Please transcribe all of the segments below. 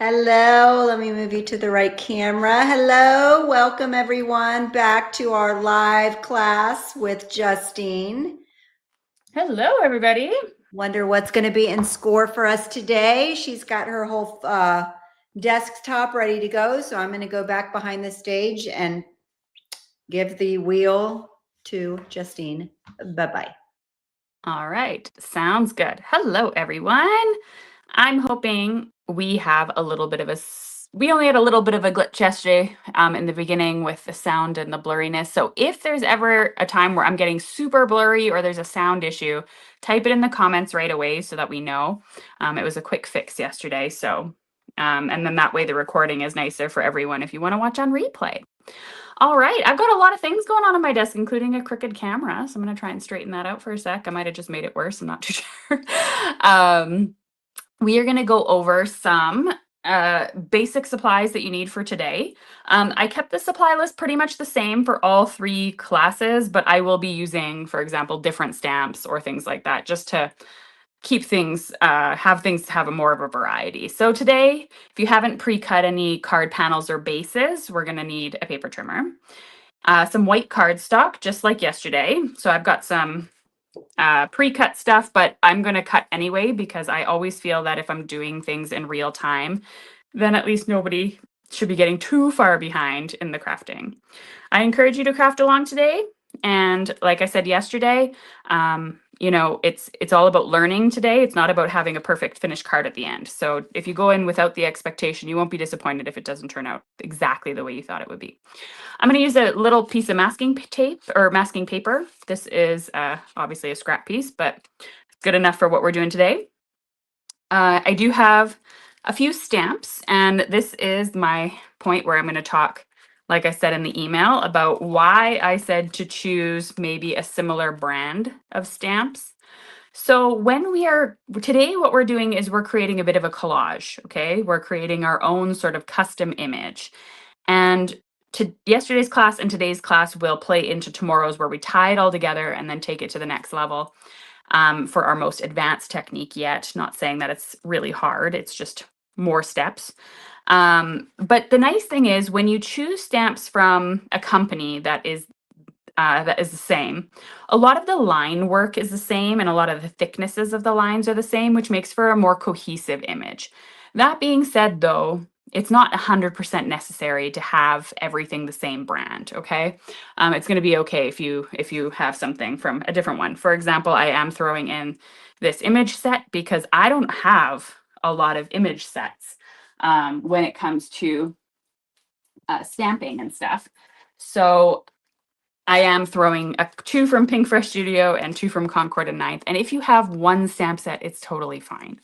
Hello, let me move you to the right camera. Hello, welcome everyone back to our live class with Justine. Hello, everybody. Wonder what's going to be in score for us today. She's got her whole desktop ready to go, so I'm going to go back behind the stage and give the wheel to Justine. Bye-bye. All right, sounds good. Hello, everyone. I'm hoping we have a little bit of we only had a little bit of a glitch yesterday in the beginning with the sound and the blurriness. So if there's ever a time where I'm getting super blurry or there's a sound issue, type it in the comments right away so that we know. It was a quick fix yesterday. So, and then that way the recording is nicer for everyone if you want to watch on replay. All right, I've got a lot of things going on my desk, including a crooked camera. So I'm going to try and straighten that out for a sec. I might have just made it worse. I'm not too sure. We are going to go over some basic supplies that you need for today. I kept the supply list pretty much the same for all 3 classes, but I will be using, for example, different stamps or things like that just to keep things, have a more of a variety. So today, if you haven't pre-cut any card panels or bases, we're going to need a paper trimmer, some white cardstock, just like yesterday. So I've got some pre-cut stuff, but I'm going to cut anyway because I always feel that if I'm doing things in real time, then at least nobody should be getting too far behind in the crafting. I encourage you to craft along today. And like I said yesterday, you know, it's all about learning today. It's not about having a perfect finished card at the end. So if you go in without the expectation, you won't be disappointed if it doesn't turn out exactly the way you thought it would be. I'm going to use a little piece of masking tape or masking paper. This is obviously a scrap piece, but it's good enough for what we're doing today. I do have a few stamps, and this is my point where I'm going to talk, like I said in the email, about why I said to choose maybe a similar brand of stamps. So today what we're doing is we're creating a bit of a collage, okay? We're creating our own sort of custom image. And yesterday's class and today's class will play into tomorrow's, where we tie it all together and then take it to the next level for our most advanced technique yet. Not saying that it's really hard, it's just more steps. But the nice thing is when you choose stamps from a company that is the same, a lot of the line work is the same and a lot of the thicknesses of the lines are the same, which makes for a more cohesive image. That being said, though, it's not 100% necessary to have everything the same brand, okay? It's going to be okay if you have something from a different one. For example, I am throwing in this image set because I don't have a lot of image sets when it comes to stamping and stuff. So I am throwing 2 from Pink Fresh Studio and 2 from Concord and Ninth. And if you have one stamp set, it's totally fine.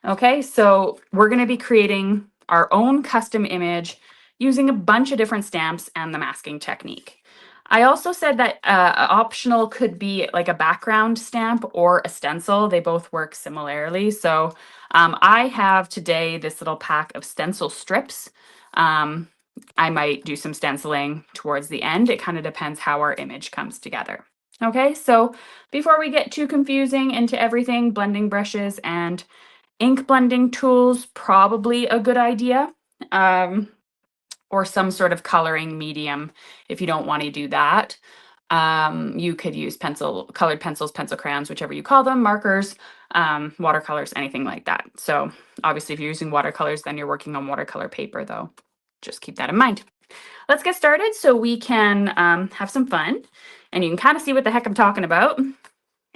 Okay, so we're going to be creating our own custom image using a bunch of different stamps and the masking technique. I also said that optional could be like a background stamp or a stencil. They both work similarly. So I have today this little pack of stencil strips. I might do some stenciling towards the end. It kind of depends how our image comes together. Okay, so before we get too confusing into everything, blending brushes and ink blending tools, probably a good idea. Or some sort of coloring medium if you don't want to do that. You could use colored pencils, pencil crayons, whichever you call them, markers, watercolors, anything like that. So obviously if you're using watercolors, then you're working on watercolor paper though. Just keep that in mind. Let's get started so we can have some fun and you can kind of see what the heck I'm talking about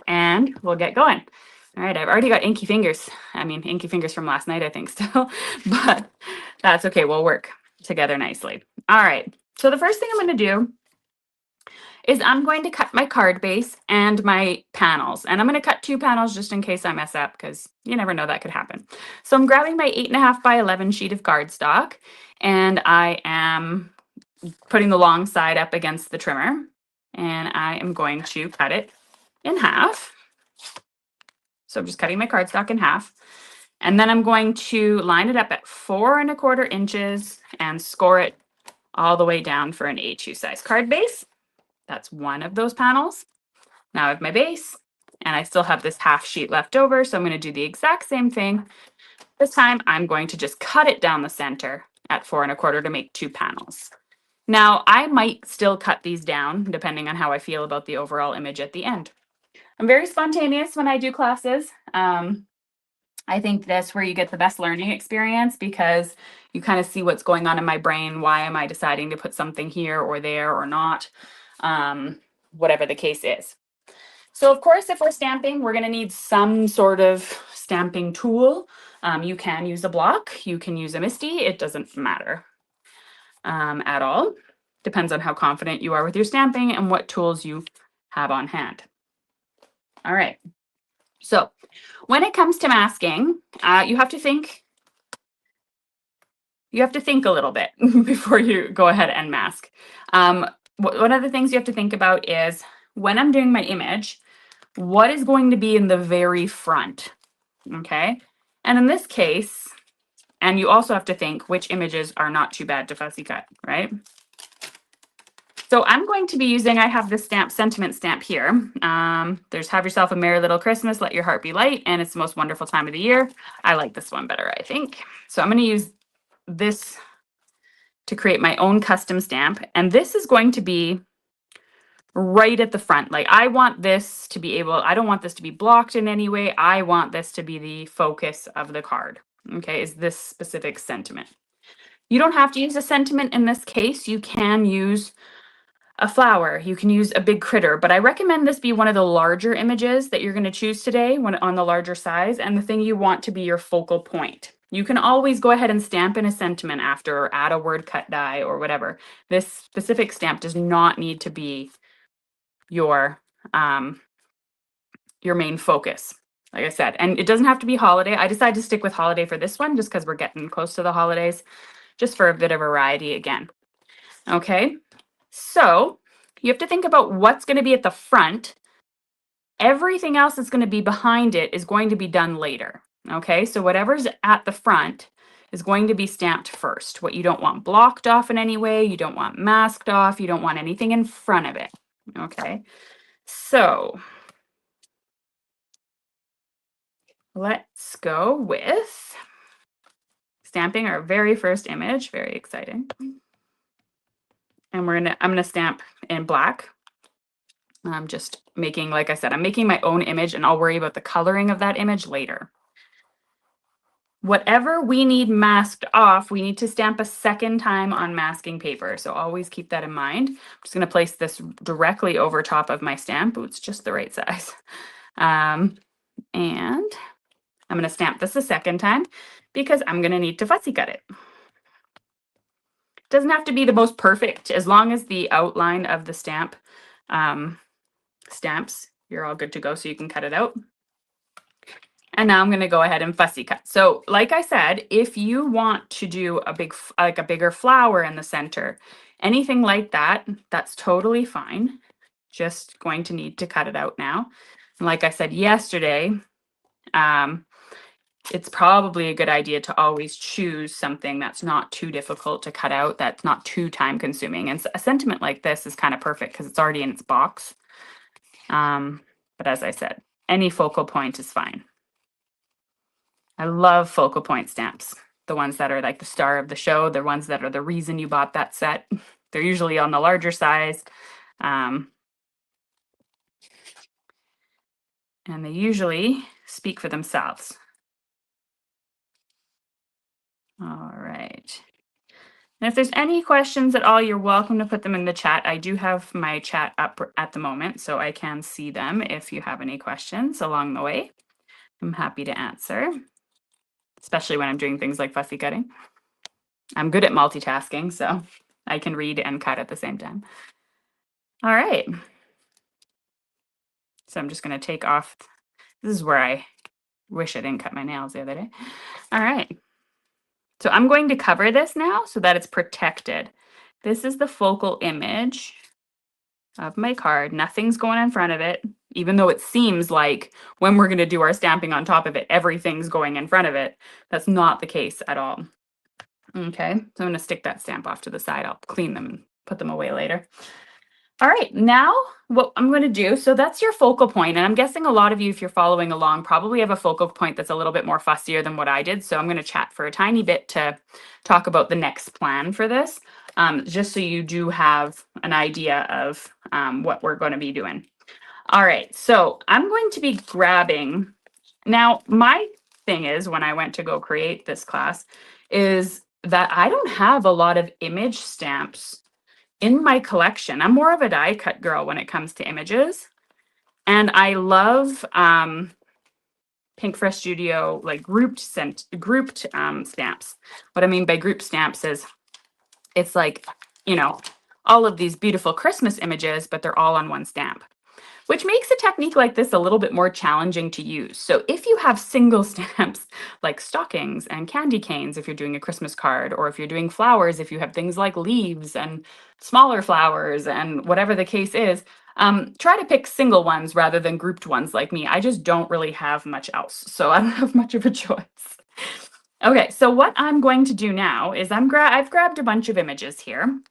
and we'll get going. All right, I've already got inky fingers. I mean, inky fingers from last night, I think still, but that's okay. We'll work together nicely. All right, so the first thing I'm going to do is I'm going to cut my card base and my panels. And I'm going to cut 2 panels just in case I mess up because you never know, that could happen. So I'm grabbing my 8.5 by 11 sheet of cardstock and I am putting the long side up against the trimmer and I am going to cut it in half. So I'm just cutting my cardstock in half. And then I'm going to line it up at 4¼ inches and score it all the way down for an A2 size card base. That's one of those panels. Now I have my base and I still have this half sheet left over. So I'm going to do the exact same thing This time I'm going to just cut it down the center at 4 1/4 to make 2 panels. Now I might still cut these down depending on how I feel about the overall image at the end. I'm very spontaneous when I do classes. I think that's where you get the best learning experience because you kind of see what's going on in my brain. Why am I deciding to put something here or there or not? Whatever the case is. So of course, if we're stamping, we're going to need some sort of stamping tool. You can use a block, you can use a MISTI, it doesn't matter at all. Depends on how confident you are with your stamping and what tools you have on hand. All right, so when it comes to masking, you have to think a little bit before you go ahead and mask. One of the things you have to think about is when I'm doing my image, what is going to be in the very front, okay? And in this case, and you also have to think which images are not too bad to fussy cut, right? So I'm going to be using, I have this stamp, sentiment stamp here. There's Have Yourself a Merry Little Christmas, Let Your Heart Be Light, and it's the most wonderful time of the year. I like this one better, I think. So I'm going to use this to create my own custom stamp, and this is going to be right at the front. Like I want this to be able, I don't want this to be blocked in any way. I want this to be the focus of the card, okay, is this specific sentiment. You don't have to use a sentiment in this case. You can use a flower, you can use a big critter, but I recommend this be one of the larger images that you're going to choose today when on the larger size and the thing you want to be your focal point. You can always go ahead and stamp in a sentiment after or add a word cut die or whatever. This specific stamp does not need to be your main focus, like I said. And it doesn't have to be holiday. I decided to stick with holiday for this one just because we're getting close to the holidays, just for a bit of variety again. Okay, so you have to think about what's going to be at the front. Everything else that's going to be behind it is going to be done later. Okay, so whatever's at the front is going to be stamped first. What you don't want blocked off in any way, you don't want masked off, you don't want anything in front of it. Okay, so let's go with stamping our very first image. Very exciting. And I'm gonna stamp in black. I'm just making, like I said, I'm making my own image and I'll worry about the coloring of that image later. Whatever we need masked off, we need to stamp a second time on masking paper. So always keep that in mind. I'm just going to place this directly over top of my stamp. Ooh, it's just the right size. And I'm going to stamp this a second time because I'm going to need to fussy cut it. Doesn't have to be the most perfect, as long as the outline of the stamp stamps, you're all good to go, so you can cut it out. And now I'm going to go ahead and fussy cut. So like I said, if you want to do a bigger flower in the center, anything like that, that's totally fine. Just going to need to cut it out now. And like I said yesterday, it's probably a good idea to always choose something that's not too difficult to cut out, that's not too time consuming. And a sentiment like this is kind of perfect because it's already in its box. But as I said, any focal point is fine. I love focal point stamps. The ones that are like the star of the show, the ones that are the reason you bought that set. They're usually on the larger size. And they usually speak for themselves. All right. And if there's any questions at all, you're welcome to put them in the chat. I do have my chat up at the moment, so I can see them if you have any questions along the way. I'm happy to answer, especially when I'm doing things like fussy cutting. I'm good at multitasking, so I can read and cut at the same time. All right. So I'm just going to take off. This is where I wish I didn't cut my nails the other day. All right. So I'm going to cover this now so that it's protected. This is the focal image of my card. Nothing's going in front of it, even though it seems like when we're going to do our stamping on top of it, everything's going in front of it. That's not the case at all. Okay, so I'm going to stick that stamp off to the side. I'll clean them and put them away later. All right, now what I'm going to do, so that's your focal point, and I'm guessing a lot of you, if you're following along, probably have a focal point that's a little bit more fussier than what I did. So I'm going to chat for a tiny bit to talk about the next plan for this, just so you do have an idea of what we're going to be doing. All right, so I'm going to be grabbing, now my thing is when I went to go create this class is that I don't have a lot of image stamps in my collection. I'm more of a die cut girl when it comes to images. And I love Pink Fresh Studio like grouped stamps. What I mean by group stamps is it's like, you know, all of these beautiful Christmas images, but they're all on one stamp, which makes a technique like this a little bit more challenging to use. So if you have single stamps like stockings and candy canes, if you're doing a Christmas card, or if you're doing flowers, if you have things like leaves and smaller flowers and whatever the case is, try to pick single ones rather than grouped ones like me. I just don't really have much else, so I don't have much of a choice. Okay, so what I'm going to do now is I've grabbed a bunch of images here,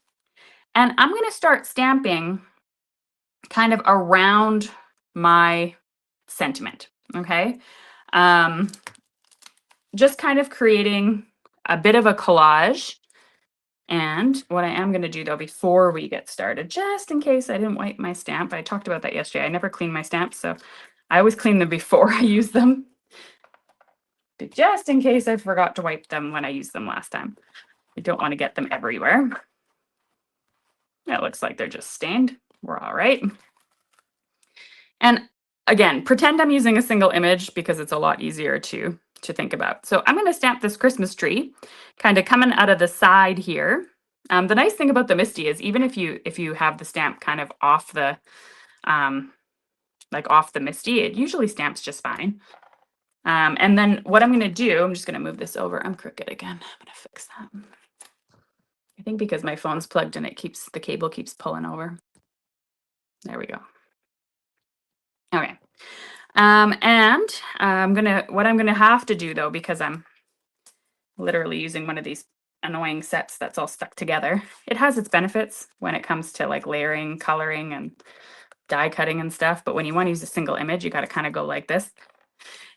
and I'm going to start stamping kind of around my sentiment, okay? Just kind of creating a bit of a collage. And what I am going to do though, before we get started, just in case I didn't wipe my stamp, I talked about that yesterday. I never clean my stamps, so I always clean them before I use them, but just in case I forgot to wipe them when I used them last time. I don't want to get them everywhere. It looks like they're just stained. We're all right. And again, pretend I'm using a single image because it's a lot easier to think about. So I'm going to stamp this Christmas tree kind of coming out of the side here. The nice thing about the Misty is even if you have the stamp kind of off the off the Misty, it usually stamps just fine. And then what I'm going to do, I'm just going to move this over. I'm crooked again. I'm going to fix that. I think because my phone's plugged in, the cable keeps pulling over. There we go. Okay. And what I'm gonna have to do though, because I'm literally using one of these annoying sets that's all stuck together, it has its benefits when it comes to like layering, coloring, and die cutting and stuff. But when you want to use a single image, you got to kind of go like this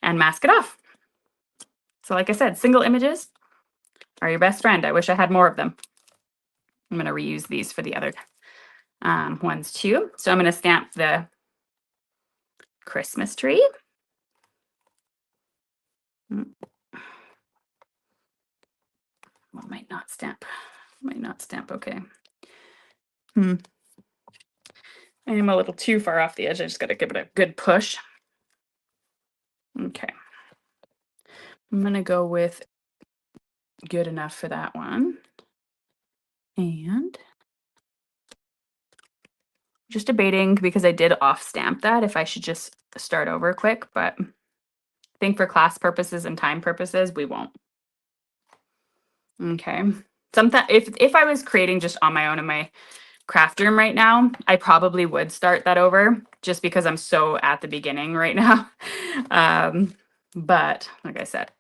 and mask it off. So like I said, single images are your best friend. I wish I had more of them. I'm gonna reuse these for the other ones too. So I'm gonna stamp the Christmas tree. Well, might not stamp. Okay. I am a little too far off the edge. I just got to give it a good push. Okay. I'm going to go with good enough for that one. And just debating because I did off stamp that if I should just start over quick, but I think for class purposes and time purposes, we won't. Okay. Sometimes if I was creating just on my own in my craft room right now, I probably would start that over just because I'm so at the beginning right now. But like I said,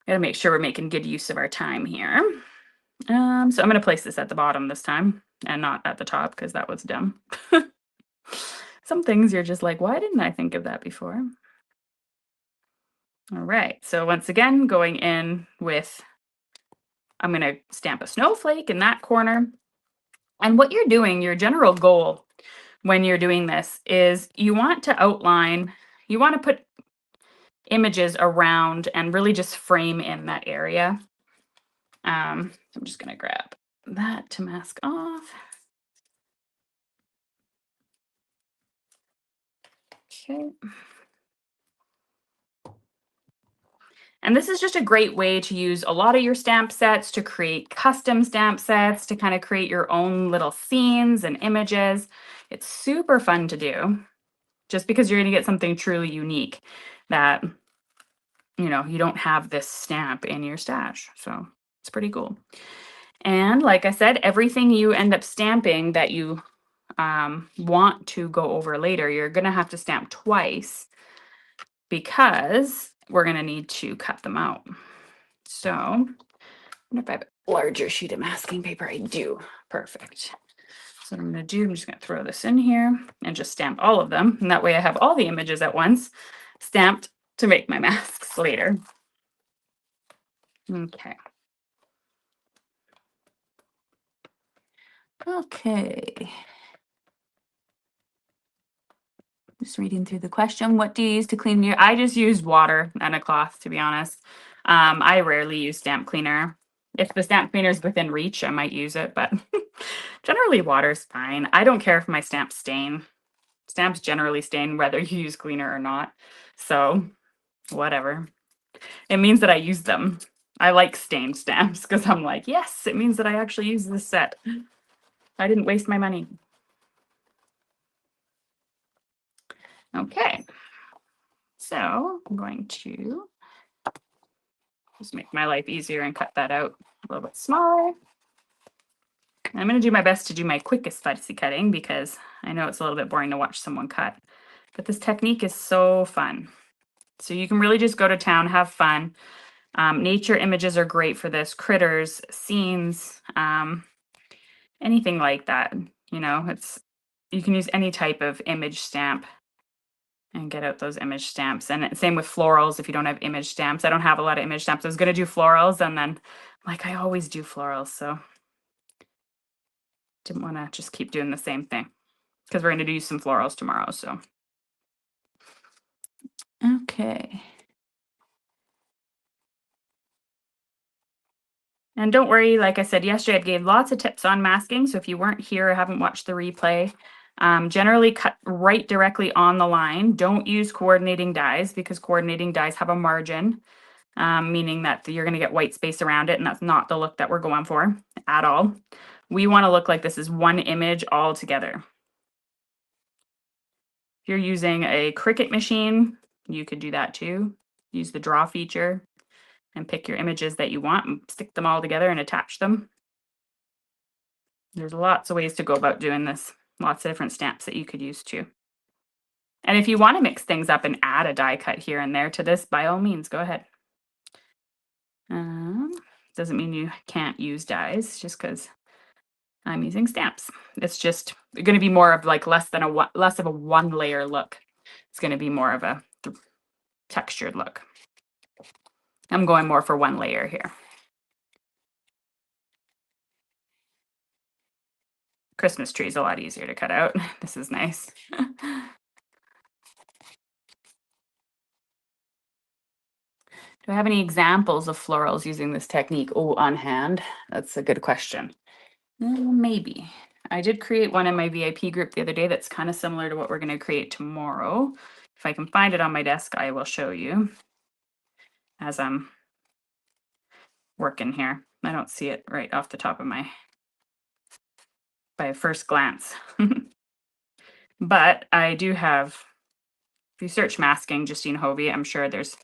gotta make sure we're making good use of our time here. So I'm gonna place this at the bottom this time and not at the top because that was dumb. Some things you're just like, why didn't I think of that before? All right, so once again, going in with, I'm gonna stamp a snowflake in that corner. And what you're doing, your general goal when you're doing this is you want to outline, you want to put images around and really just frame in that area. I'm just going to grab that to mask off. Okay. And this is just a great way to use a lot of your stamp sets to create custom stamp sets, to kind of create your own little scenes and images. It's super fun to do just because you're going to get something truly unique that, you know, you don't have this stamp in your stash. So it's pretty cool. And like I said, everything you end up stamping that you want to go over later, you're going to have to stamp twice because we're going to need to cut them out. So I wonder if I have a larger sheet of masking paper. I do. Perfect. So what I'm going to do, I'm just going to throw this in here and just stamp all of them. And that way I have all the images at once stamped to make my masks later. Okay. Okay. Just reading through the question. What do you use to clean your? I just used water and a cloth, to be honest. I rarely use stamp cleaner. If the stamp cleaner is within reach, I might use it, but generally water is fine. I don't care if my stamps stain. Stamps generally stain whether you use cleaner or not. So whatever. It means that I use them. I like stained stamps because I'm like, yes, it means that I actually use this set. I didn't waste my money. Okay. So I'm going to just make my life easier and cut that out a little bit smaller. I'm going to do my best to do my quickest fussy cutting because I know it's a little bit boring to watch someone cut. But this technique is so fun. So you can really just go to town, have fun. Nature images are great for this. Critters, scenes, anything like that. You know, you can use any type of image stamp and get out those image stamps. And same with florals if you don't have image stamps. I don't have a lot of image stamps. I was going to do florals and then like I always do florals. So didn't want to just keep doing the same thing because we're going to do some florals tomorrow. So, okay. And don't worry, like I said yesterday, I gave lots of tips on masking. So if you weren't here or haven't watched the replay, generally cut right directly on the line. Don't use coordinating dies because coordinating dies have a margin, meaning that you're going to get white space around it. And that's not the look that we're going for at all. We want to look like this is one image all together. If you're using a Cricut machine, you could do that too. Use the draw feature and pick your images that you want and stick them all together and attach them. There's lots of ways to go about doing this. Lots of different stamps that you could use too. And if you want to mix things up and add a die cut here and there to this, by all means, go ahead. Doesn't mean you can't use dies just because I'm using stamps. It's just going to be more of like less of a one layer look. It's going to be more of a textured look. I'm going more for one layer here. Christmas tree is a lot easier to cut out. This is nice. Do I have any examples of florals using this technique? Oh, on hand? That's a good question. Maybe. I did create one in my VIP group the other day that's kind of similar to what we're going to create tomorrow. If I can find it on my desk, I will show you as I'm working here. I don't see it right off the top of by first glance. But I do have, if you search masking Justine Hovey, I'm sure there's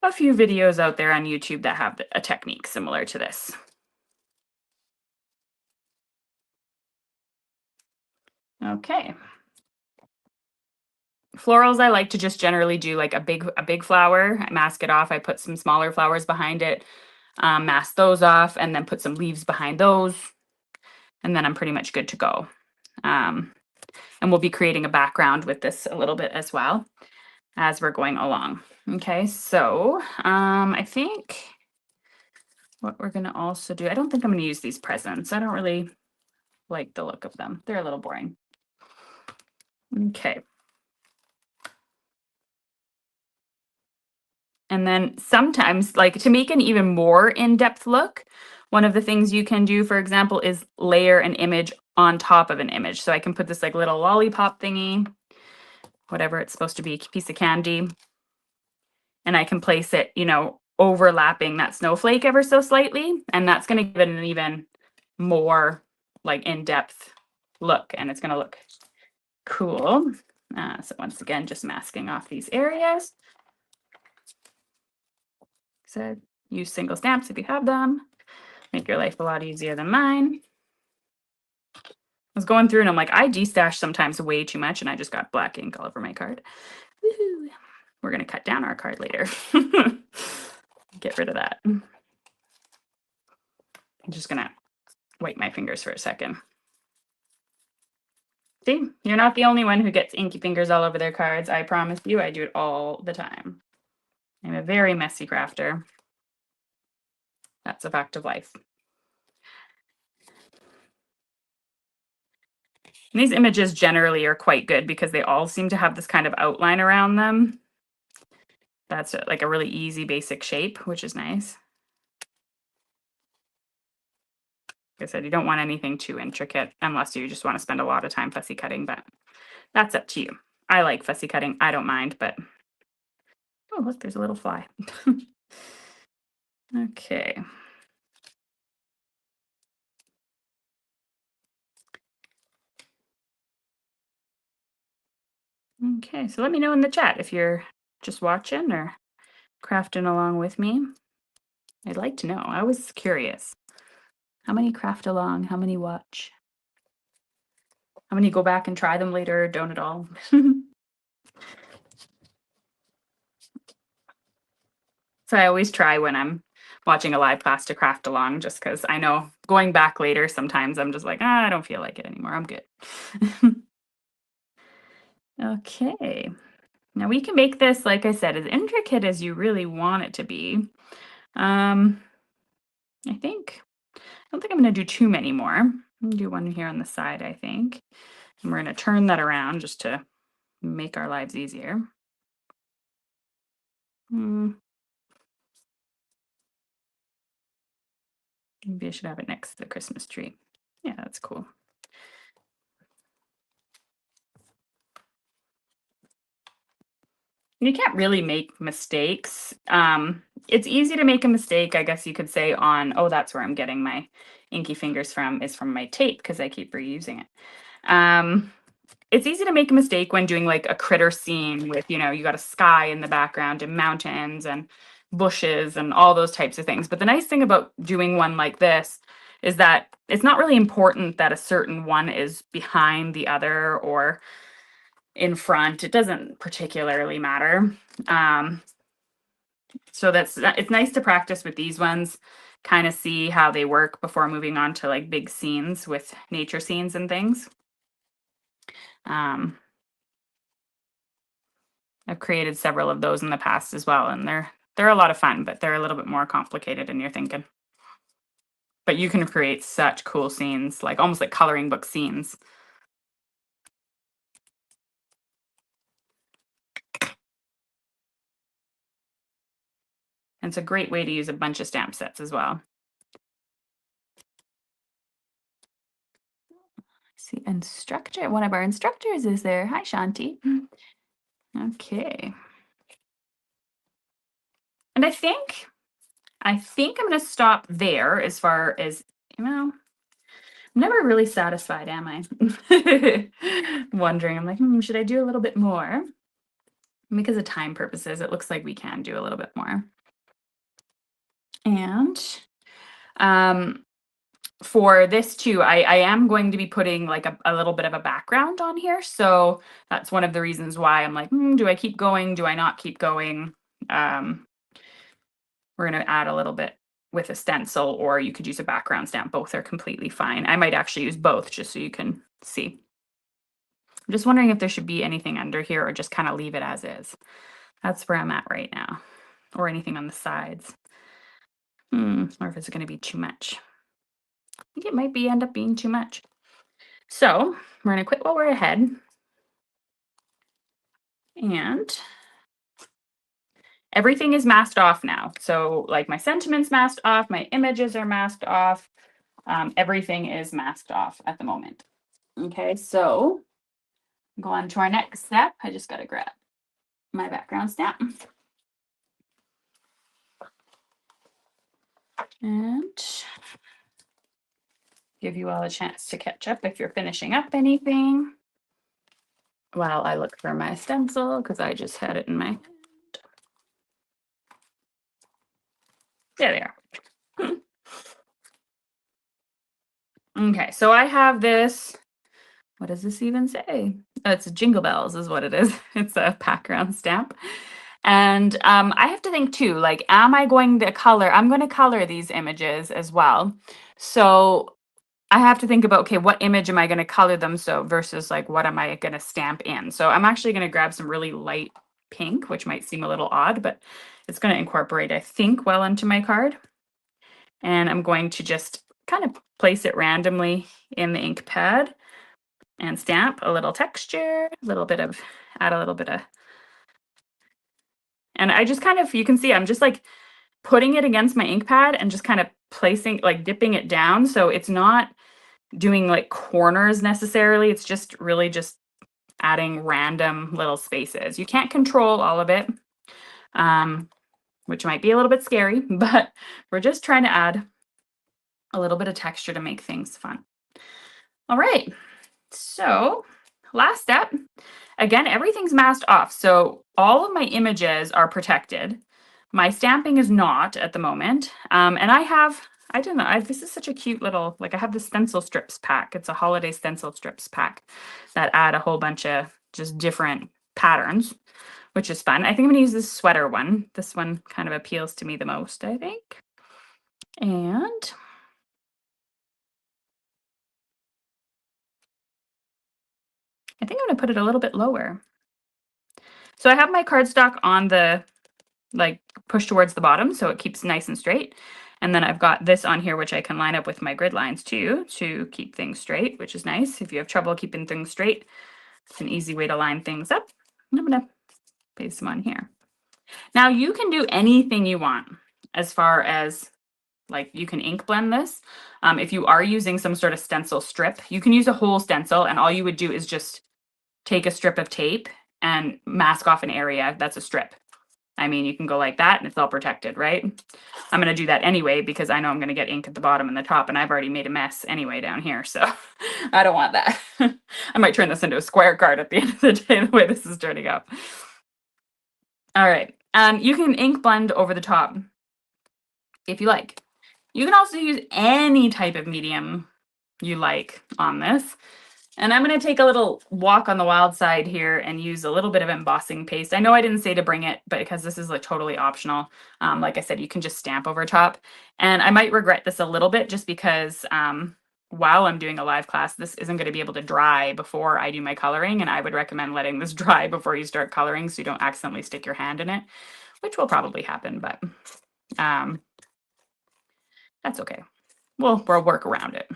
a few videos out there on YouTube that have a technique similar to this. Okay. Florals, I like to just generally do like a big flower. I mask it off. I put some smaller flowers behind it, mask those off, and then put some leaves behind those. And then I'm pretty much good to go. And we'll be creating a background with this a little bit as well as we're going along. Okay, so I think what we're going to also do, I don't think I'm going to use these presents. I don't really like the look of them. They're a little boring. Okay. And then sometimes, like to make an even more in-depth look, one of the things you can do, for example, is layer an image on top of an image. So I can put this like little lollipop thingy, whatever it's supposed to be, piece of candy, and I can place it, you know, overlapping that snowflake ever so slightly. And that's going to give it an even more like in-depth look, and it's going to look cool. So once again, just masking off these areas. So use single stamps if you have them. Make your life a lot easier than mine. I was going through and I'm like, I destash sometimes way too much, and I just got black ink all over my card. Woohoo. We're going to cut down our card later. Get rid of that. I'm just going to wipe my fingers for a second. See, you're not the only one who gets inky fingers all over their cards. I promise you, I do it all the time. I'm a very messy crafter. That's a fact of life. And these images generally are quite good because they all seem to have this kind of outline around them. That's like a really easy basic shape, which is nice. Like I said, you don't want anything too intricate unless you just want to spend a lot of time fussy cutting, but that's up to you. I like fussy cutting. I don't mind, but oh, look, there's a little fly. Okay. Okay, so let me know in the chat if you're just watching or crafting along with me. I'd like to know. I was curious. How many craft along? How many watch? How many go back and try them later? Don't at all. So I always try when I'm watching a live class to craft along, just because I know going back later, sometimes I'm just like, I don't feel like it anymore. I'm good. Okay. Now we can make this, like I said, as intricate as you really want it to be. I don't think I'm going to do too many more. I'm going to do one here on the side, I think. And we're going to turn that around just to make our lives easier. Maybe I should have it next to the Christmas tree. Yeah, that's cool. You can't really make mistakes. It's easy to make a mistake, I guess you could say, on, oh, that's where I'm getting my inky fingers from, is from my tape, because I keep reusing it. It's easy to make a mistake when doing like a critter scene with, you got a sky in the background and mountains and bushes and all those types of things. But the nice thing about doing one like this is that it's not really important that a certain one is behind the other or in front. It doesn't particularly matter. So it's nice to practice with these ones, kind of see how they work before moving on to like big scenes with nature scenes and things. I've created several of those in the past as well, and they're a lot of fun, but they're a little bit more complicated than you're thinking. But you can create such cool scenes, like almost like coloring book scenes. And it's a great way to use a bunch of stamp sets as well. See, instructor, one of our instructors is there. Hi, Shanti. Okay. And I think I'm going to stop there as far as, I'm never really satisfied, am I? Wondering, I'm like, should I do a little bit more? Because of time purposes, it looks like we can do a little bit more. And for this too, I am going to be putting like a little bit of a background on here. So that's one of the reasons why I'm like, do I keep going? Do I not keep going? We're going to add a little bit with a stencil, or you could use a background stamp. Both are completely fine. I might actually use both just so you can see. I'm just wondering if there should be anything under here or just kind of leave it as is. That's where I'm at right now. Or anything on the sides. Or if it's going to be too much. I think it might end up being too much. So we're going to quit while we're ahead. And everything is masked off now. So like my sentiments masked off, my images are masked off. Everything is masked off at the moment. Okay, so go on to our next step. I just got to grab my background stamp. And give you all a chance to catch up if you're finishing up anything. While I look for my stencil, because I just had it in my hand. There they are. Okay, so I have this. What does this even say? Oh, it's Jingle Bells is what it is. It's a background stamp. And I have to think too, like, am I going to color? I'm going to color these images as well. So I have to think about, okay, what image am I going to color them so versus like what am I going to stamp in? So I'm actually going to grab some really light pink, which might seem a little odd, but it's going to incorporate, I think, well into my card. And I'm going to just kind of place it randomly in the ink pad and stamp a little texture, a little bit of, add a little bit of, and I just kind of, you can see I'm just like putting it against my ink pad and just kind of placing, like dipping it down. So it's not doing like corners necessarily. It's just really just adding random little spaces. You can't control all of it, which might be a little bit scary, but we're just trying to add a little bit of texture to make things fun. All right, so last step, again, everything's masked off. So all of my images are protected. My stamping is not at the moment. And I don't know, this is such a cute little, like I have the stencil strips pack. It's a holiday stencil strips pack that add a whole bunch of just different patterns, which is fun. I think I'm gonna use this sweater one. This one kind of appeals to me the most, I think. And I think I'm gonna put it a little bit lower. So I have my cardstock on the, like push towards the bottom so it keeps nice and straight. And then I've got this on here, which I can line up with my grid lines too to keep things straight, which is nice. If you have trouble keeping things straight, it's an easy way to line things up. And I'm gonna paste them on here. Now you can do anything you want as far as like you can ink blend this. If you are using some sort of stencil strip, you can use a whole stencil and all you would do is just take a strip of tape and mask off an area that's a strip. I mean, you can go like that and it's all protected, right? I'm going to do that anyway because I know I'm going to get ink at the bottom and the top and I've already made a mess anyway down here. So I don't want that. I might turn this into a square card at the end of the day the way this is turning out. All right. You can ink blend over the top if you like. You can also use any type of medium you like on this. And I'm going to take a little walk on the wild side here and use a little bit of embossing paste. I know I didn't say to bring it, but because this is like totally optional, like I said, you can just stamp over top. And I might regret this a little bit just because while I'm doing a live class, this isn't going to be able to dry before I do my coloring. And I would recommend letting this dry before you start coloring so you don't accidentally stick your hand in it, which will probably happen, but that's okay. We'll work around it.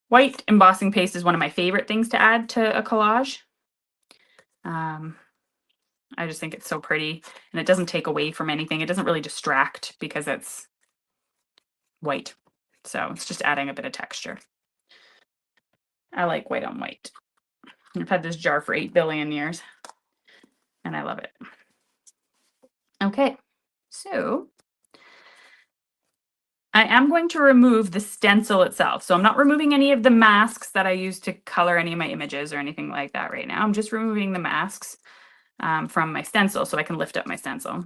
White embossing paste is one of my favorite things to add to a collage. I just think it's so pretty and it doesn't take away from anything. It doesn't really distract because it's white. So it's just adding a bit of texture. I like white on white. I've had this jar for 8 billion years and I love it. Okay, so I am going to remove the stencil itself. So I'm not removing any of the masks that I use to color any of my images or anything like that right now. I'm just removing the masks from my stencil so I can lift up my stencil.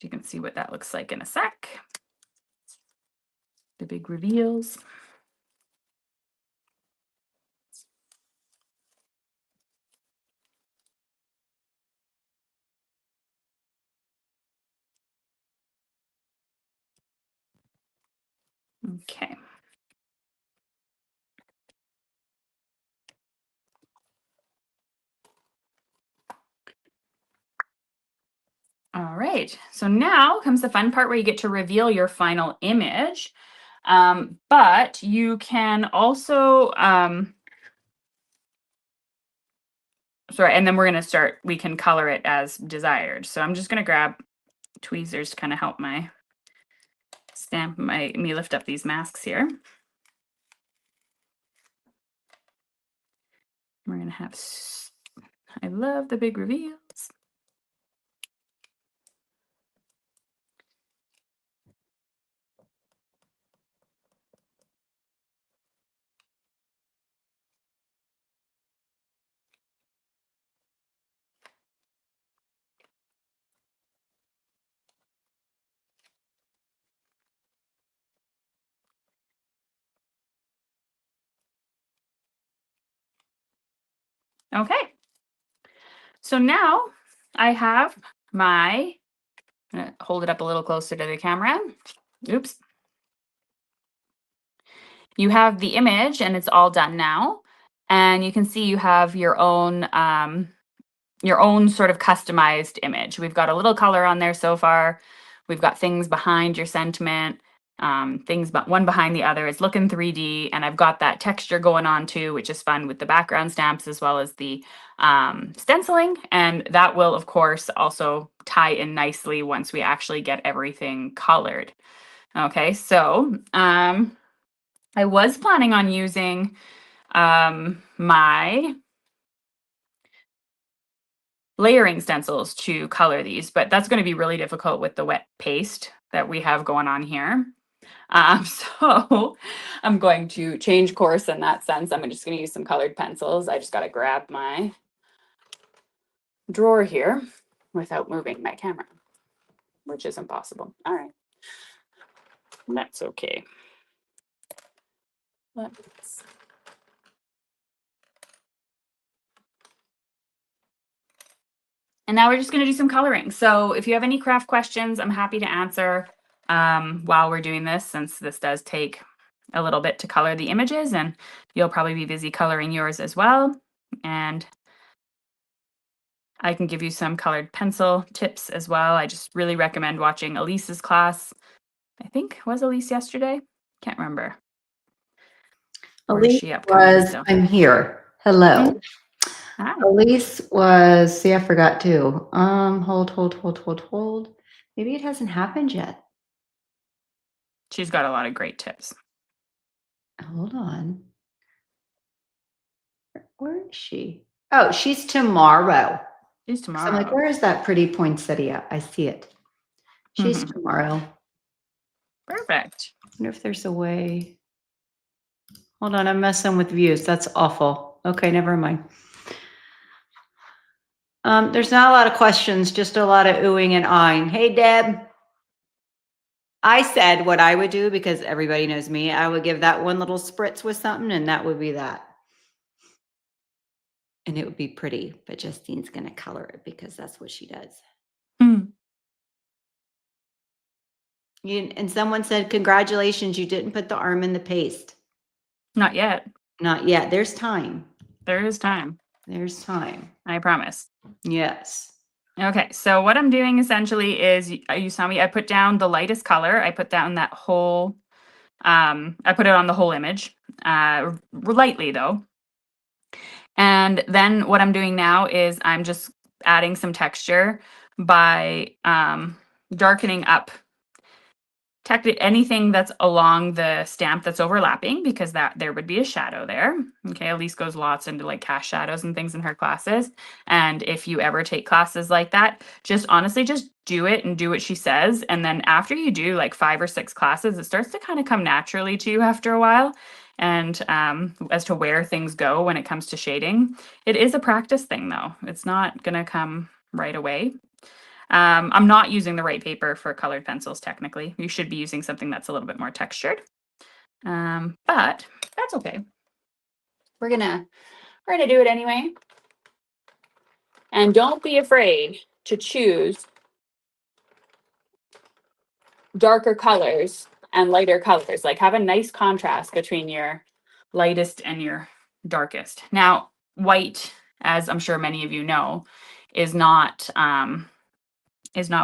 You can see what that looks like in a sec. The big reveals. Okay. All right, so now comes the fun part where you get to reveal your final image. But you can also, sorry, and then we're gonna start, we can color it as desired. So I'm just gonna grab tweezers to kind of help me lift up these masks here. We're gonna have, I love the big reveals. Okay, so now I have my, I'm gonna hold it up a little closer to the camera. Oops. You have the image and it's all done now. And you can see you have your own sort of customized image. We've got a little color on there so far. We've got things behind your sentiment, things but one behind the other. It's looking 3D, and I've got that texture going on too, which is fun with the background stamps as well as the stenciling. And that will, of course, also tie in nicely once we actually get everything colored. Okay, so I was planning on using my layering stencils to color these, but that's going to be really difficult with the wet paste that we have going on here. So I'm going to change course in that sense. I'm just going to use some colored pencils. I just got to grab my drawer here without moving my camera, which is impossible. All right. That's okay. Let's And now we're just going to do some coloring. So if you have any craft questions, I'm happy to answer while we're doing this, since this does take a little bit to color the images, and you'll probably be busy coloring yours as well. And I can give you some colored pencil tips as well. I just really recommend watching Elise's class. I think was Elise yesterday? Can't remember. Or is Elise she upcoming still? I'm here. Hello. Hi. Elise was, see, I forgot too. Hold. Maybe it hasn't happened yet. She's got a lot of great tips. Hold on. Where is she? Oh, she's tomorrow. She's So tomorrow. I'm like, where is that pretty poinsettia? I see it. She's tomorrow. Perfect. I wonder if there's a way. Hold on, I'm messing with views. That's awful. Okay, never mind. There's not a lot of questions, just a lot of oohing and eyeing. Hey, Deb. I said what I would do because everybody knows me. I would give that one little spritz with something, and that would be that. And it would be pretty, but Justine's going to color it because that's what she does. And someone said, congratulations, you didn't put the arm in the paste. Not yet. Not yet. There's time. There is time. There's time. I promise. Yes. Okay, so what I'm doing essentially is, you saw me, I put down the lightest color. I put down that whole, I put it on the whole image, lightly though. And then what I'm doing now is I'm just adding some texture by darkening up anything that's along the stamp that's overlapping, because there would be a shadow there. Okay, Elise goes lots into like cast shadows and things in her classes. And if you ever take classes like that, just honestly just do it and do what she says. And then after you do like 5 or 6 classes, it starts to kind of come naturally to you after a while. And as to where things go when it comes to shading, it is a practice thing though. It's not gonna come right away. I'm not using the right paper for colored pencils, technically. You should be using something that's a little bit more textured. But that's okay. We're gonna do it anyway. And don't be afraid to choose darker colors and lighter colors. Like, have a nice contrast between your lightest and your darkest. Now, white, as I'm sure many of you know, is not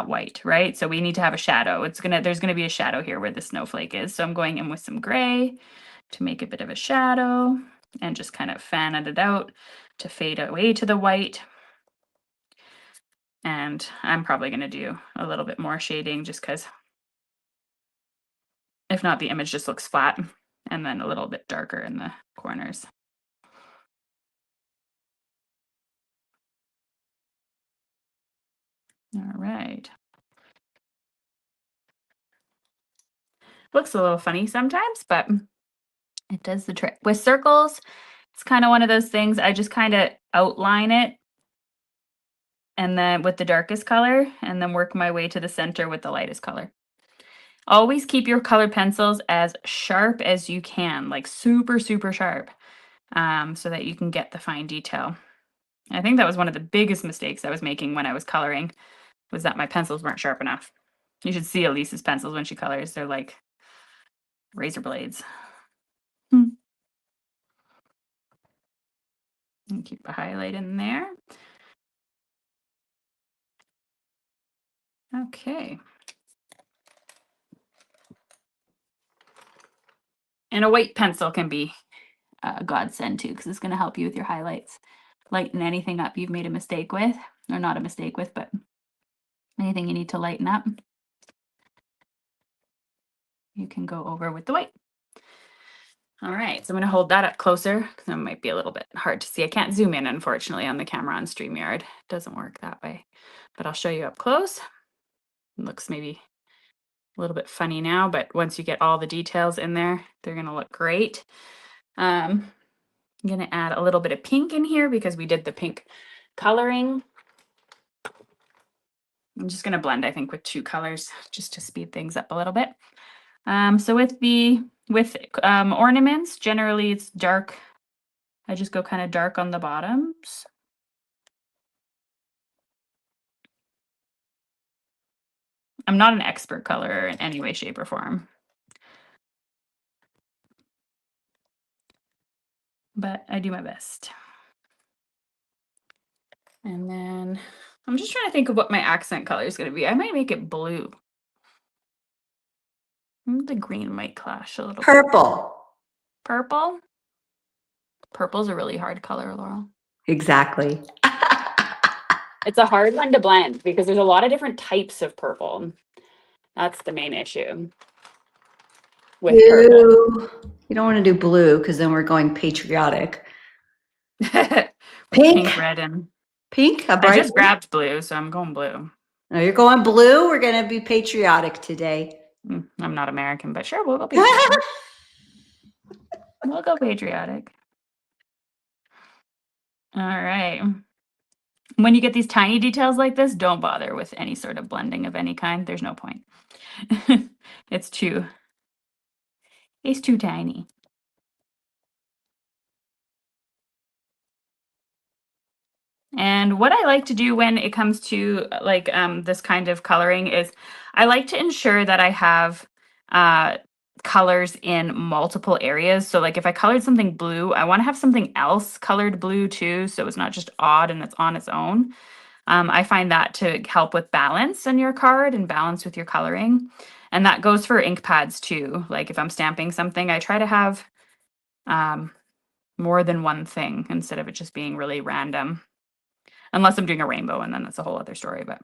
white, right? So we need to have a shadow. There's gonna be a shadow here where the snowflake is. So I'm going in with some gray to make a bit of a shadow and just kind of fan it out to fade away to the white. And I'm probably gonna do a little bit more shading just because if not, the image just looks flat, and then a little bit darker in the corners. All right. Looks a little funny sometimes, but it does the trick. With circles, it's kind of one of those things, I just kind of outline it and then with the darkest color, and then work my way to the center with the lightest color. Always keep your colored pencils as sharp as you can, like super, super sharp, so that you can get the fine detail. I think that was one of the biggest mistakes I was making when I was coloring, was that my pencils weren't sharp enough. You should see Elise's pencils when she colors. They're like razor blades. And keep a highlight in there. Okay. And a white pencil can be a godsend too, because it's going to help you with your highlights. Lighten anything up you've made a mistake with, or not a mistake with, but anything you need to lighten up, you can go over with the white. All right, so I'm going to hold that up closer because it might be a little bit hard to see. I can't zoom in, unfortunately, on the camera on StreamYard. It doesn't work that way, but I'll show you up close. It looks maybe a little bit funny now, but once you get all the details in there, they're going to look great. I'm going to add a little bit of pink in here because we did the pink coloring. I'm just going to blend, I think, with 2 colors just to speed things up a little bit. So with ornaments, generally it's dark. I just go kind of dark on the bottoms. I'm not an expert colorer in any way, shape, or form, but I do my best. And then I'm just trying to think of what my accent color is going to be. I might make it blue. The green might clash a little bit. Purple. Purple? Purple's a really hard color, Laurel. Exactly. It's a hard one to blend because there's a lot of different types of purple. That's the main issue with purple. You don't want to do blue because then we're going patriotic. Pink, red, and pink. A I bright. just grabbed blue, so I'm going blue. No, you're going blue. We're going to be patriotic today. I'm not American, but sure, we'll go patriotic. We'll go patriotic. All right. When you get these tiny details like this, don't bother with any sort of blending of any kind. There's no point. It's too tiny. And what I like to do when it comes to like this kind of coloring is I like to ensure that I have colors in multiple areas. So like if I colored something blue, I want to have something else colored blue too. So it's not just odd and it's on its own. I find that to help with balance in your card and balance with your coloring. And that goes for ink pads too. Like if I'm stamping something, I try to have more than one thing instead of it just being really random. Unless I'm doing a rainbow, and then that's a whole other story. But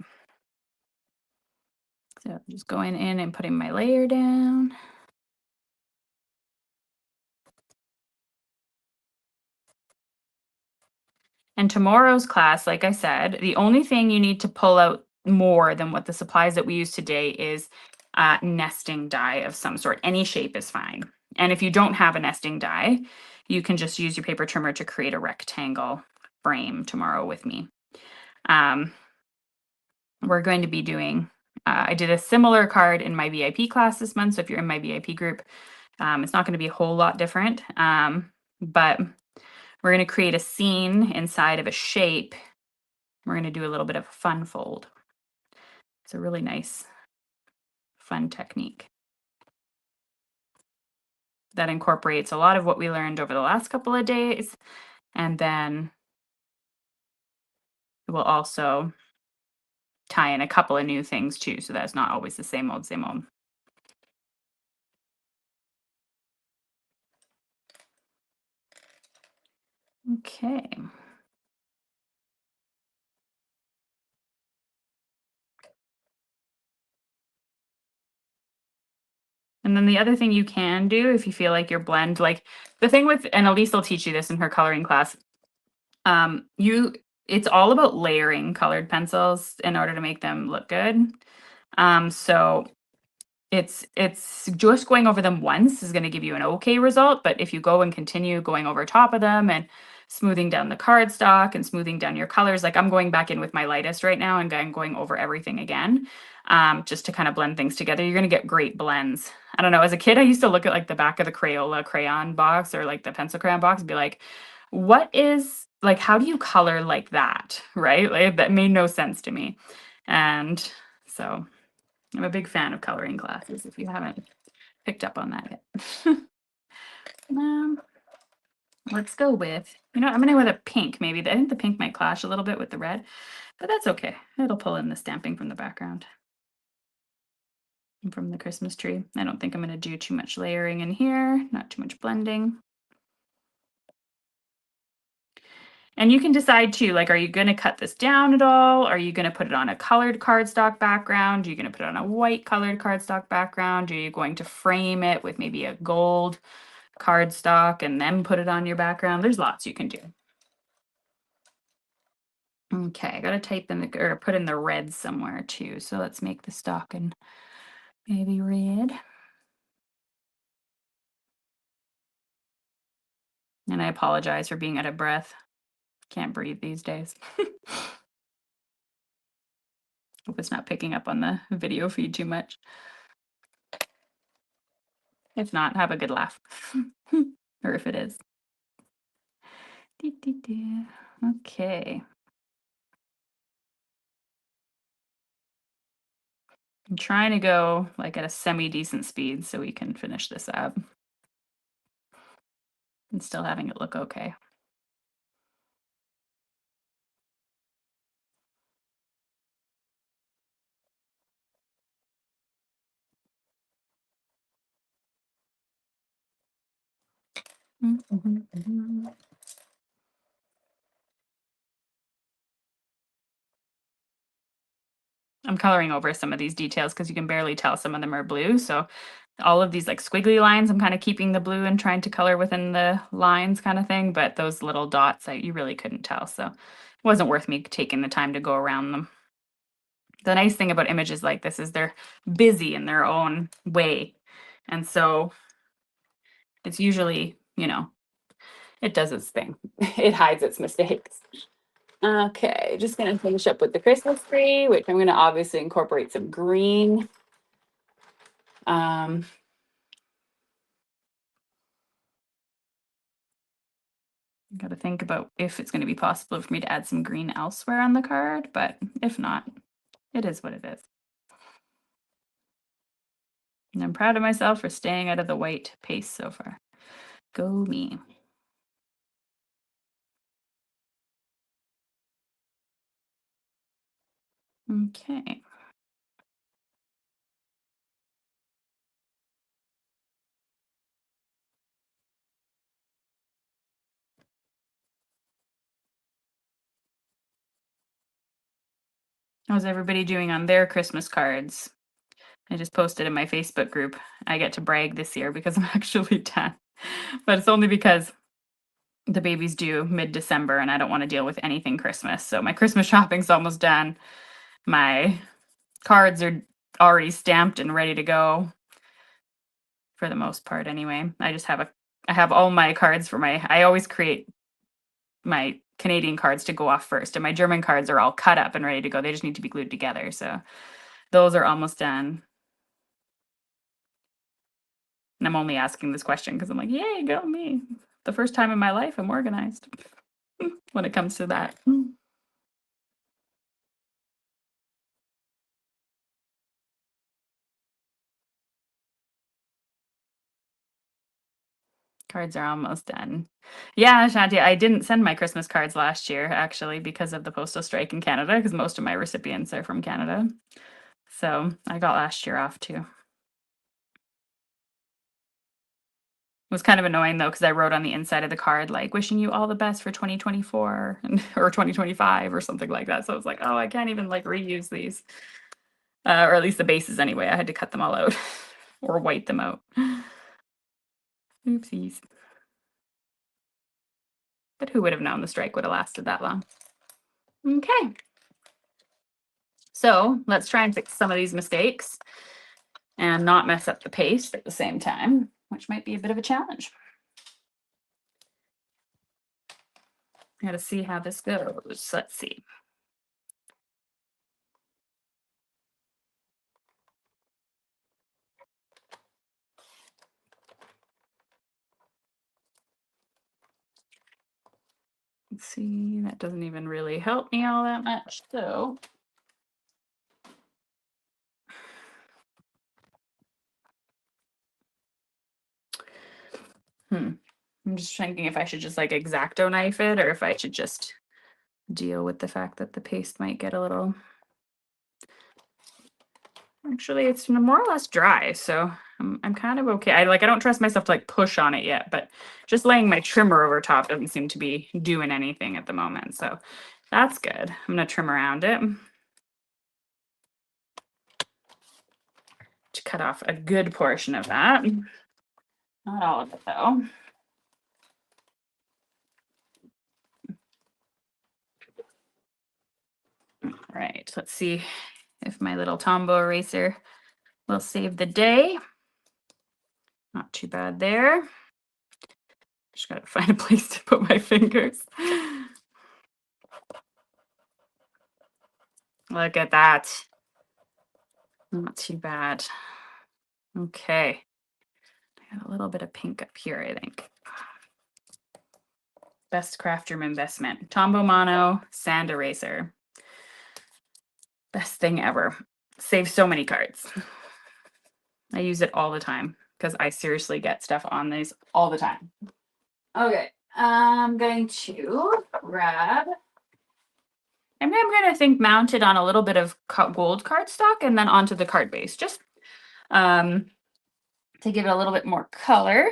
so just going in and putting my layer down. And tomorrow's class, like I said, the only thing you need to pull out more than what the supplies that we use today is nesting die of some sort. Any shape is fine. And if you don't have a nesting die, you can just use your paper trimmer to create a rectangle frame tomorrow with me. We're going to be doing, I did a similar card in my VIP class this month. So if you're in my VIP group, it's not going to be a whole lot different, but we're going to create a scene inside of a shape. We're going to do a little bit of a fun fold. It's a really nice, fun technique that incorporates a lot of what we learned over the last couple of days. And then it will also tie in a couple of new things too. So that's not always the same old, same old. Okay. And then the other thing you can do if you feel like your blend, like the thing with, and Elise will teach you this in her coloring class, it's all about layering colored pencils in order to make them look good. So it's just going over them once is going to give you an okay result, but if you go and continue going over top of them and smoothing down the cardstock and smoothing down your colors, like I'm going back in with my lightest right now and I'm going over everything again, just to kind of blend things together. You're going to get great blends. I don't know, as a kid, I used to look at like the back of the Crayola crayon box or like the pencil crayon box and be like, what is, like, how do you color like that? Right? Like that made no sense to me. And so I'm a big fan of coloring classes, if you haven't picked up on that yet. um, let's go with, I'm going to go with a pink maybe. I think the pink might clash a little bit with the red, but that's okay. It'll pull in the stamping from the background and from the Christmas tree. I don't think I'm going to do too much layering in here, not too much blending. And you can decide too, like, are you going to cut this down at all? Are you going to put it on a colored cardstock background? Are you going to put it on a white colored cardstock background? Are you going to frame it with maybe a gold cardstock and then put it on your background? There's lots you can do. Okay, I got to type in the, or put in the red somewhere too. So let's make the stocking maybe red. And I apologize for being out of breath. Can't breathe these days. Hope it's not picking up on the video feed too much. If not, have a good laugh. Or if it is. Okay. I'm trying to go like at a semi-decent speed so we can finish this up. And still having it look okay. I'm coloring over some of these details because you can barely tell some of them are blue. So all of these like squiggly lines, I'm kind of keeping the blue and trying to color within the lines kind of thing. But those little dots, you really couldn't tell. So it wasn't worth me taking the time to go around them. The nice thing about images like this is they're busy in their own way. And so it's usually, it does its thing. It hides its mistakes. Okay, just gonna finish up with the Christmas tree, which I'm gonna obviously incorporate some green. Got to think about if it's going to be possible for me to add some green elsewhere on the card, but if not, it is what it is. And I'm proud of myself for staying out of the white paste so far. Go me. Okay. How's everybody doing on their Christmas cards? I just posted in my Facebook group. I get to brag this year because I'm actually done. But it's only because the baby's due mid-December and I don't want to deal with anything Christmas. So my Christmas shopping's almost done. My cards are already stamped and ready to go. For the most part anyway. I have all my cards for I always create my Canadian cards to go off first, and my German cards are all cut up and ready to go. They just need to be glued together. So those are almost done. And I'm only asking this question because I'm like, yay, go me. The first time in my life I'm organized when it comes to that. Cards are almost done. Yeah, Shanti, I didn't send my Christmas cards last year, actually, because of the postal strike in Canada, because most of my recipients are from Canada. So I got last year off too. It was kind of annoying though, because I wrote on the inside of the card, like, wishing you all the best for 2024 or 2025 or something like that. So I was like, oh, I can't even like reuse these. Or at least the bases anyway. I had to cut them all out or white them out. Oopsies. But who would have known the strike would have lasted that long? Okay. So let's try and fix some of these mistakes and not mess up the paste at the same time, which might be a bit of a challenge. Got to see how this goes. Let's see. Let's see, that doesn't even really help me all that much. So I'm just thinking if I should just like X-Acto knife it, or if I should just deal with the fact that the paste might get a little. Actually, it's more or less dry, so I'm kind of okay. I don't trust myself to like push on it yet, but just laying my trimmer over top doesn't seem to be doing anything at the moment, so that's good. I'm gonna trim around it to cut off a good portion of that. Not all of it though. All right, let's see if my little Tombow eraser will save the day. Not too bad there. Just gotta find a place to put my fingers. Look at that. Not too bad. Okay. I got a little bit of pink up here, I think. Best craft room investment. Tombow Mono sand eraser. Best thing ever. Saves so many cards. I use it all the time because I seriously get stuff on these all the time. Okay. I'm going to grab. I'm going to think mount it on a little bit of gold cardstock and then onto the card base, just to give it a little bit more color.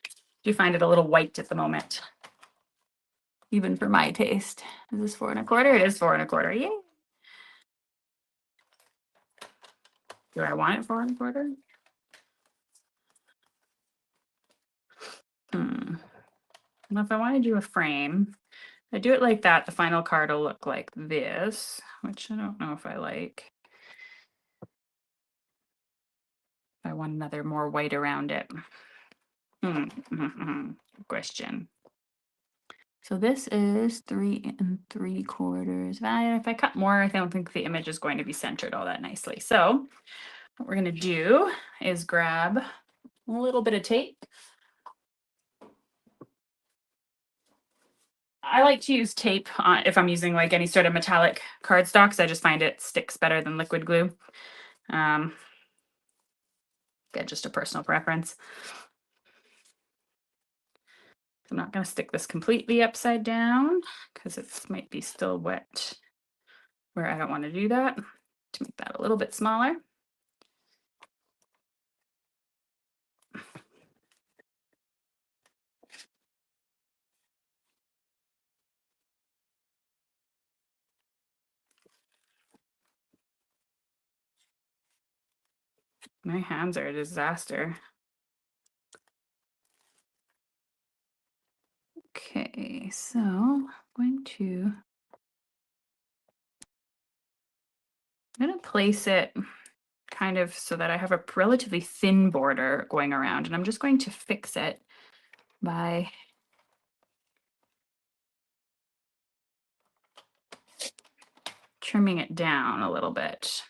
Do you find it a little white at the moment? Even for my taste. Is this 4 1/4? It is 4 1/4. Yay. Do I want it 4 1/4? Well, if I want to do a frame, if I do it like that, the final card will look like this, which I don't know if I like. I want another more white around it. Question. So this is 3 3/4. If I cut more, I don't think the image is going to be centered all that nicely. So what we're going to do is grab a little bit of tape. I like to use tape if I'm using like any sort of metallic cardstock, because I just find it sticks better than liquid glue. Yeah, just a personal preference. I'm not going to stick this completely upside down because it might be still wet where I don't want to do that. To make that a little bit smaller. My hands are a disaster. Okay, so I'm going to place it kind of so that I have a relatively thin border going around, and I'm just going to fix it by trimming it down a little bit.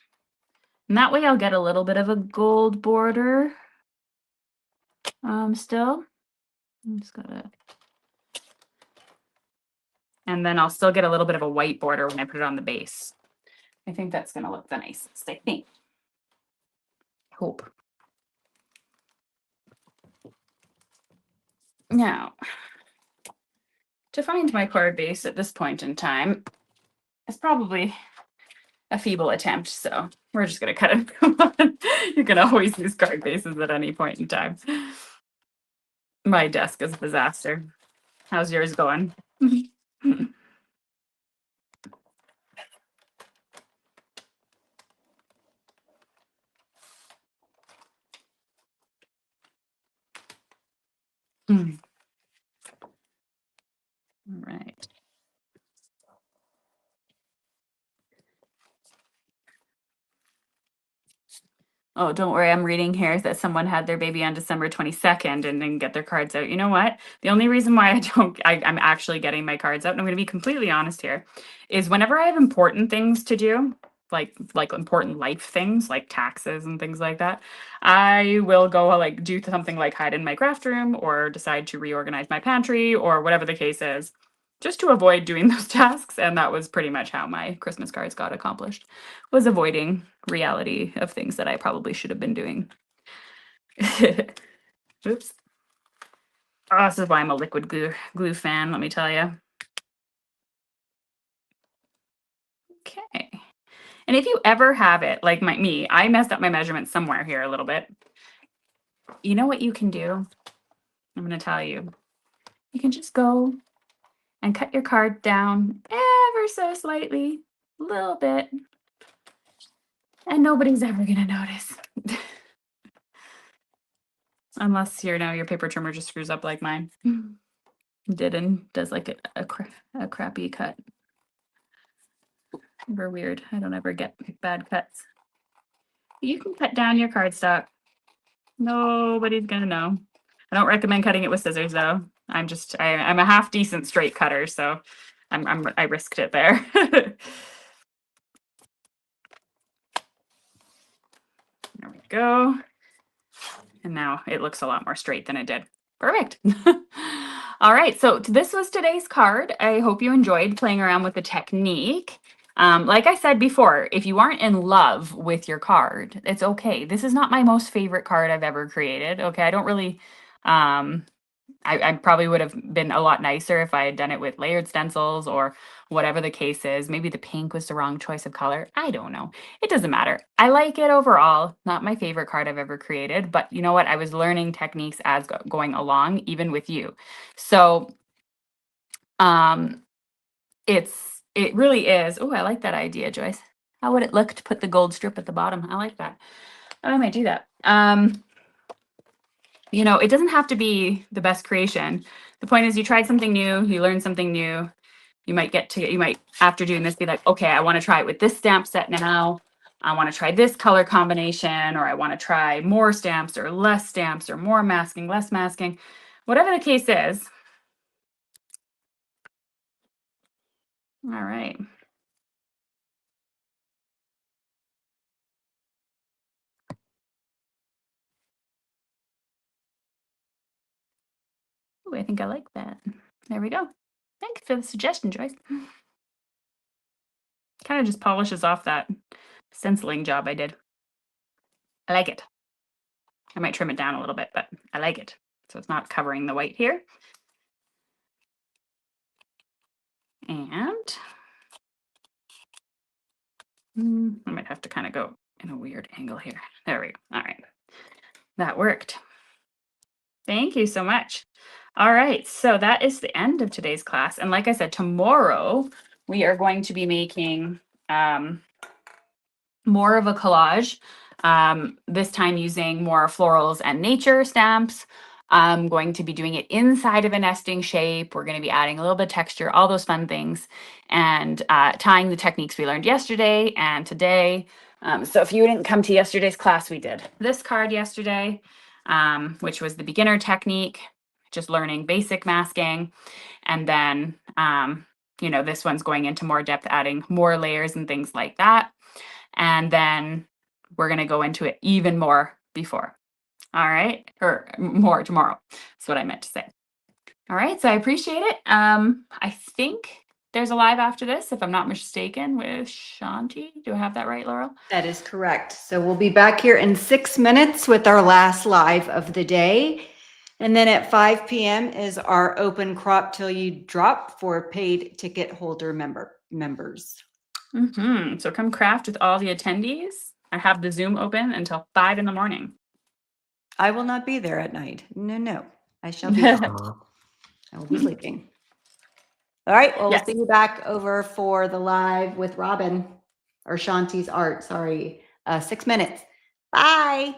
And that way I'll get a little bit of a gold border still. I'm just gotta, and then I'll still get a little bit of a white border when I put it on the base. I think that's gonna look the nicest, I think. Hope. Now, to find my card base at this point in time is probably a feeble attempt, so we're just gonna cut it. Come on. You can always use card bases at any point in time. My desk is a disaster. How's yours going? All right. Oh, don't worry. I'm reading here that someone had their baby on December 22nd and didn't get their cards out. You know what? The only reason why I'm actually getting my cards out, and I'm going to be completely honest here, is whenever I have important things to do, like important life things like taxes and things like that, I will go like do something like hide in my craft room or decide to reorganize my pantry or whatever the case is, just to avoid doing those tasks. And that was pretty much how my Christmas cards got accomplished, was avoiding reality of things that I probably should have been doing. Oops. Oh, this is why I'm a liquid glue fan, let me tell you. Okay. And if you ever have it, like me, I messed up my measurements somewhere here a little bit. You know what you can do? I'm going to tell you. You can just go and cut your card down ever so slightly, a little bit, and nobody's ever going to notice. Unless your paper trimmer just screws up like mine did and does like a crappy cut. Ever weird. I don't ever get bad cuts. You can cut down your cardstock. Nobody's gonna know. I don't recommend cutting it with scissors though. I'm a half decent straight cutter, so I risked it there. There we go. And now it looks a lot more straight than it did. Perfect. All right, so this was today's card. I hope you enjoyed playing around with the technique. Like I said before, if you aren't in love with your card, it's okay. This is not my most favorite card I've ever created. Okay, I don't really, I probably would have been a lot nicer if I had done it with layered stencils or whatever the case is. Maybe the pink was the wrong choice of color. I don't know. It doesn't matter. I like it overall. Not my favorite card I've ever created, but you know what? I was learning techniques as going along, even with you. So, it really is. Oh, I like that idea, Joyce. How would it look to put the gold strip at the bottom? I like that. I might do that. It doesn't have to be the best creation. The point is you tried something new, you learned something new. You might after doing this be like, okay, I want to try it with this stamp set now. I want to try this color combination, or I want to try more stamps or less stamps or more masking, less masking, whatever the case is. All right. Ooh, I think I like that. There we go. Thanks for the suggestion, Joyce. Kind of just polishes off that stenciling job I did. I like it. I might trim it down a little bit, but I like it. So it's not covering the white here. And I might have to kind of go in a weird angle here. There we go. All right. That worked. Thank you so much. All right. So that is the end of today's class. And like I said, tomorrow we are going to be making more of a collage, this time using more florals and nature stamps. I'm going to be doing it inside of a nesting shape. We're going to be adding a little bit of texture, all those fun things, and tying the techniques we learned yesterday and today. So if you didn't come to yesterday's class, we did this card yesterday, which was the beginner technique, just learning basic masking. And then, this one's going into more depth, adding more layers and things like that. And then we're going to go into it even more before. All right. Or more tomorrow. That's what I meant to say. All right. So I appreciate it. I think there's a live after this, if I'm not mistaken, with Shanti. Do I have that right, Laurel? That is correct. So we'll be back here in 6 minutes with our last live of the day. And then at 5 p.m. is our open crop till you drop for paid ticket holder members. So come craft with all the attendees. I have the Zoom open until 5 in the morning. I will not be there at night. No. I shall be I will be sleeping. All right. Well, Yes. we'll see you back over for the live with Robin or Shanti's art. Sorry. 6 minutes. Bye.